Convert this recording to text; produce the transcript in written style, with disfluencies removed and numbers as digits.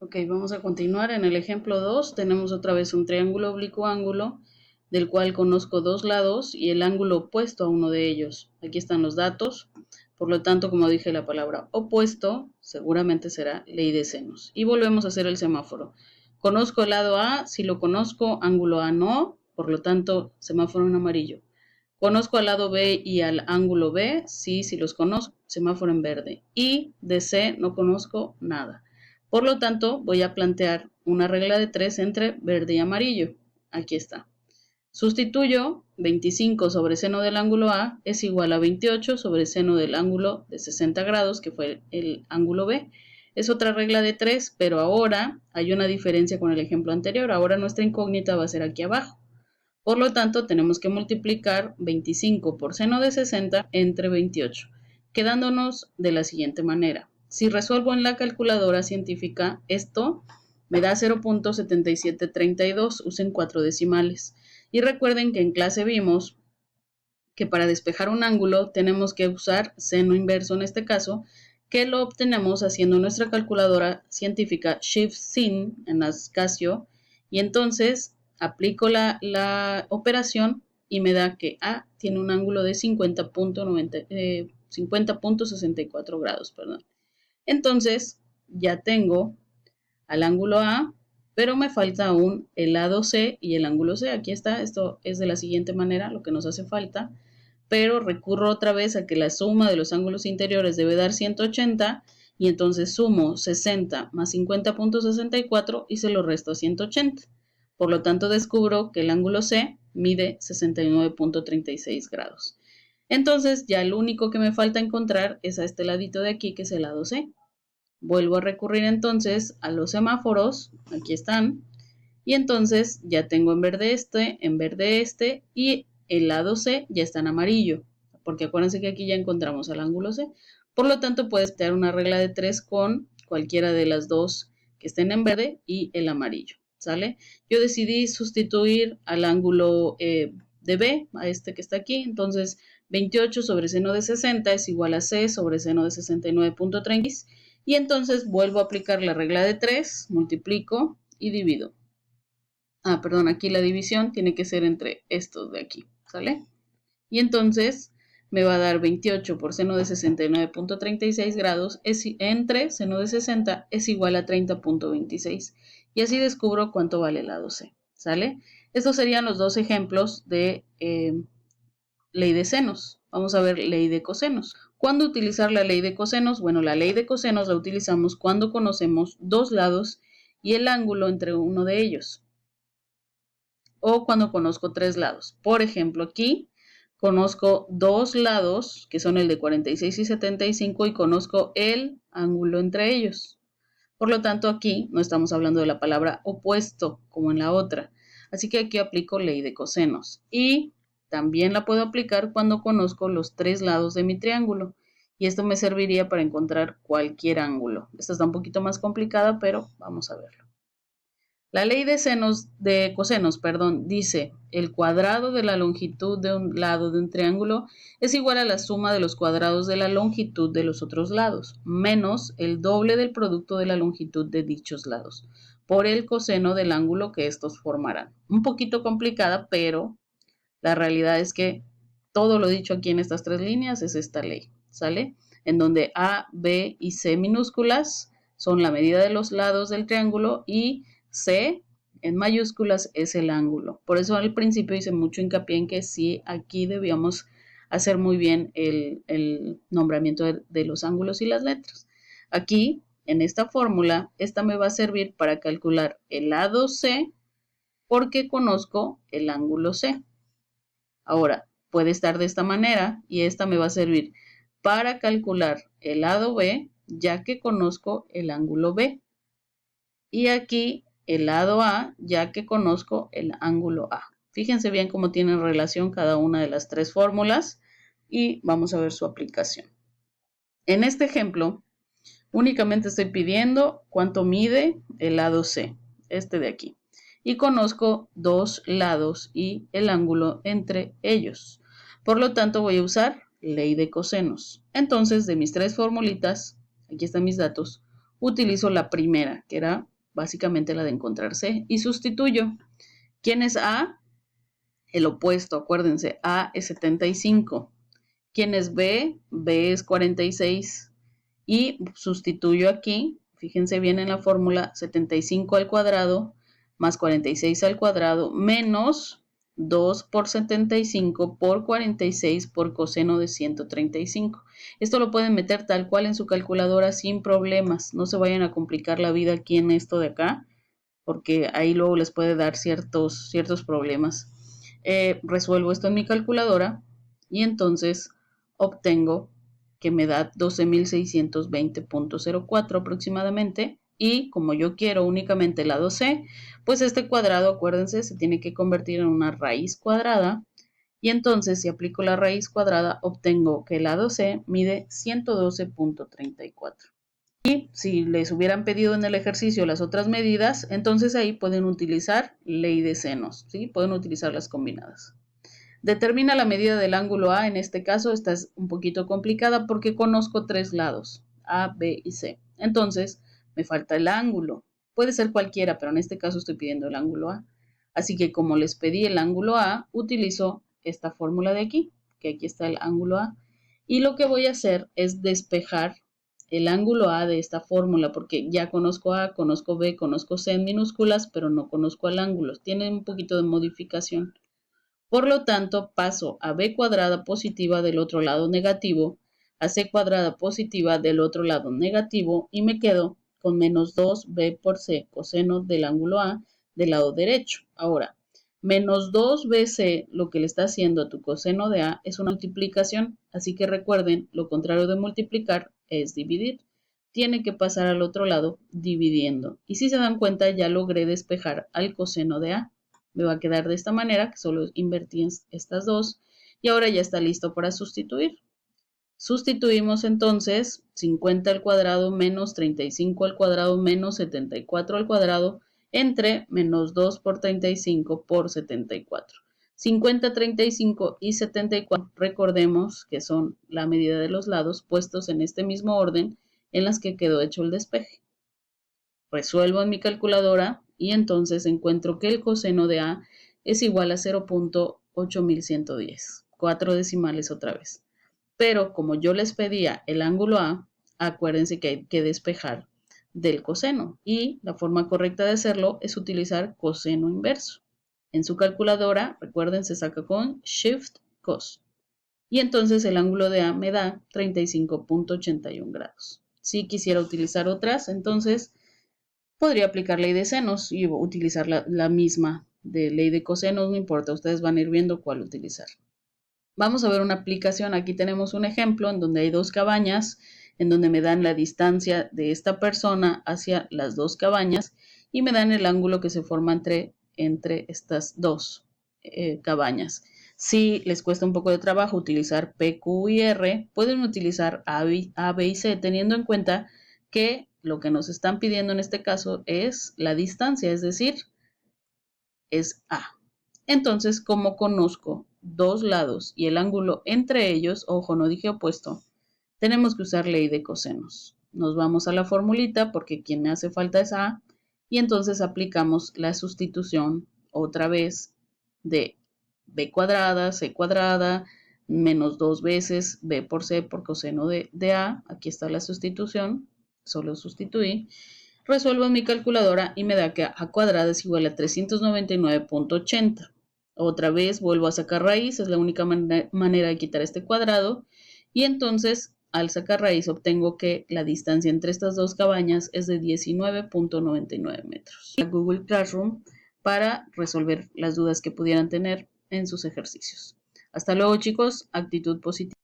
Ok, vamos a continuar. En el ejemplo 2 tenemos otra vez un triángulo oblicuo ángulo del cual conozco dos lados y el ángulo opuesto a uno de ellos. Aquí están los datos. Por lo tanto, como dije, la palabra opuesto seguramente será ley de senos. Y volvemos a hacer el semáforo. Conozco el lado A, si lo conozco, ángulo A no, por lo tanto, semáforo en amarillo. Conozco al lado B y al ángulo B, sí, si los conozco, semáforo en verde. Y de C no conozco nada. Por lo tanto, voy a plantear una regla de 3 entre verde y amarillo. Aquí está. Sustituyo 25 sobre seno del ángulo A es igual a 28 sobre seno del ángulo de 60 grados, que fue el ángulo B. Es otra regla de 3, pero ahora hay una diferencia con el ejemplo anterior. Ahora nuestra incógnita va a ser aquí abajo. Por lo tanto, tenemos que multiplicar 25 por seno de 60 entre 28, quedándonos de la siguiente manera. Si resuelvo en la calculadora científica, esto me da 0.7732, usen 4 decimales. Y recuerden que en clase vimos que para despejar un ángulo tenemos que usar seno inverso en este caso, que lo obtenemos haciendo nuestra calculadora científica Shift-Sin en las Casio, y entonces aplico la operación y me da que A tiene un ángulo de 50.64 grados. Perdón. Entonces ya tengo al ángulo A, pero me falta aún el lado C y el ángulo C. Aquí está, esto es de la siguiente manera, lo que nos hace falta, pero recurro otra vez a que la suma de los ángulos interiores debe dar 180 y entonces sumo 60 más 50.64 y se lo resto a 180. Por lo tanto, descubro que el ángulo C mide 69.36 grados. Entonces, ya lo único que me falta encontrar es a este ladito de aquí, que es el lado C. Vuelvo a recurrir entonces a los semáforos, aquí están, y entonces ya tengo en verde este y el lado C ya está en amarillo, porque acuérdense que aquí ya encontramos el ángulo C. Por lo tanto, puedes tener una regla de 3 con cualquiera de las dos que estén en verde y el amarillo, ¿sale? Yo decidí sustituir al ángulo de B, a este que está aquí, entonces 28 sobre seno de 60 es igual a C sobre seno de 69.30 y entonces vuelvo a aplicar la regla de 3, multiplico y divido. Perdón, aquí la división tiene que ser entre estos de aquí, ¿sale? Y entonces me va a dar 28 por seno de 69.36 grados entre seno de 60 es igual a 30.26. Y así descubro cuánto vale el lado C, ¿sale? Estos serían los dos ejemplos de ley de senos. Vamos a ver ley de cosenos. ¿Cuándo utilizar la ley de cosenos? Bueno, la ley de cosenos la utilizamos cuando conocemos dos lados y el ángulo entre uno de ellos. O cuando conozco tres lados. Por ejemplo, aquí conozco dos lados, que son el de 46 y 75, y conozco el ángulo entre ellos. Por lo tanto, aquí no estamos hablando de la palabra opuesto, como en la otra. Así que aquí aplico ley de cosenos. Y también la puedo aplicar cuando conozco los tres lados de mi triángulo. Y esto me serviría para encontrar cualquier ángulo. Esta está un poquito más complicada, pero vamos a verlo. La ley de cosenos, dice el cuadrado de la longitud de un lado de un triángulo es igual a la suma de los cuadrados de la longitud de los otros lados, menos el doble del producto de la longitud de dichos lados, por el coseno del ángulo que estos formarán. Un poquito complicada, pero la realidad es que todo lo dicho aquí en estas tres líneas es esta ley, ¿sale? En donde A, B y C minúsculas son la medida de los lados del triángulo y C en mayúsculas es el ángulo. Por eso al principio hice mucho hincapié en que sí, aquí debíamos hacer muy bien el nombramiento de los ángulos y las letras. Aquí, en esta fórmula, esta me va a servir para calcular el lado C porque conozco el ángulo C. Ahora, puede estar de esta manera y esta me va a servir para calcular el lado B, ya que conozco el ángulo B. Y aquí el lado A, ya que conozco el ángulo A. Fíjense bien cómo tienen relación cada una de las tres fórmulas y vamos a ver su aplicación. En este ejemplo, únicamente estoy pidiendo cuánto mide el lado C, este de aquí. Y conozco dos lados y el ángulo entre ellos. Por lo tanto, voy a usar ley de cosenos. Entonces, de mis tres formulitas, aquí están mis datos, utilizo la primera, que era básicamente la de encontrar C, y sustituyo. ¿Quién es A? El opuesto, acuérdense, A es 75. ¿Quién es B? B es 46. Y sustituyo aquí, fíjense bien en la fórmula, 75 al cuadrado más 46 al cuadrado menos 2 por 75 por 46 por coseno de 135. Esto lo pueden meter tal cual en su calculadora sin problemas. No se vayan a complicar la vida aquí en esto de acá, porque ahí luego les puede dar ciertos problemas. Resuelvo esto en mi calculadora y entonces obtengo que me da 12.620.04 aproximadamente, y como yo quiero únicamente el lado C, pues este cuadrado, acuérdense, se tiene que convertir en una raíz cuadrada, y entonces si aplico la raíz cuadrada obtengo que el lado C mide 112.34. Y si les hubieran pedido en el ejercicio las otras medidas, entonces ahí pueden utilizar ley de senos, ¿sí? Pueden utilizar las combinadas. Determina la medida del ángulo A. En este caso, esta es un poquito complicada porque conozco tres lados, A, B y C. Entonces, me falta el ángulo. Puede ser cualquiera, pero en este caso estoy pidiendo el ángulo A. Así que como les pedí el ángulo A, utilizo esta fórmula de aquí, que aquí está el ángulo A. Y lo que voy a hacer es despejar el ángulo A de esta fórmula, porque ya conozco A, conozco B, conozco C en minúsculas, pero no conozco el ángulo. Tiene un poquito de modificación. Por lo tanto, paso a b cuadrada positiva del otro lado negativo, a c cuadrada positiva del otro lado negativo, y me quedo con menos 2b por c coseno del ángulo A del lado derecho. Ahora, menos 2bc lo que le está haciendo a tu coseno de A es una multiplicación, así que recuerden, lo contrario de multiplicar es dividir. Tiene que pasar al otro lado dividiendo. Y si se dan cuenta, ya logré despejar al coseno de A. Me va a quedar de esta manera, que solo invertí en estas dos, y ahora ya está listo para sustituir. Sustituimos entonces 50 al cuadrado menos 35 al cuadrado menos 74 al cuadrado entre menos 2 por 35 por 74. 50, 35 y 74, recordemos que son la medida de los lados puestos en este mismo orden en las que quedó hecho el despeje. Resuelvo en mi calculadora y entonces encuentro que el coseno de A es igual a 0.8110, 4 decimales otra vez. Pero como yo les pedía el ángulo A, acuérdense que hay que despejar del coseno, y la forma correcta de hacerlo es utilizar coseno inverso. En su calculadora, recuerden, se saca con Shift Cos. Y entonces el ángulo de A me da 35.81 grados. Si quisiera utilizar otras, entonces podría aplicar ley de senos y utilizar la misma de ley de cosenos, no importa, ustedes van a ir viendo cuál utilizar. Vamos a ver una aplicación. Aquí tenemos un ejemplo en donde hay dos cabañas, en donde me dan la distancia de esta persona hacia las dos cabañas y me dan el ángulo que se forma entre estas dos cabañas. Si les cuesta un poco de trabajo utilizar P, Q y R, pueden utilizar A, B y C, teniendo en cuenta que lo que nos están pidiendo en este caso es la distancia, es decir, es A. Entonces, como conozco dos lados y el ángulo entre ellos, ojo, no dije opuesto, tenemos que usar ley de cosenos. Nos vamos a la formulita porque quien me hace falta es A, y entonces aplicamos la sustitución otra vez de B cuadrada, C cuadrada, menos 2 veces B por C por coseno de A. Aquí está la sustitución, solo sustituí. Resuelvo en mi calculadora y me da que A cuadrada es igual a 399.80. Otra vez vuelvo a sacar raíz, es la única manera de quitar este cuadrado. Y entonces, al sacar raíz, obtengo que la distancia entre estas dos cabañas es de 19.99 metros. Google Classroom para resolver las dudas que pudieran tener en sus ejercicios. Hasta luego, chicos. Actitud positiva.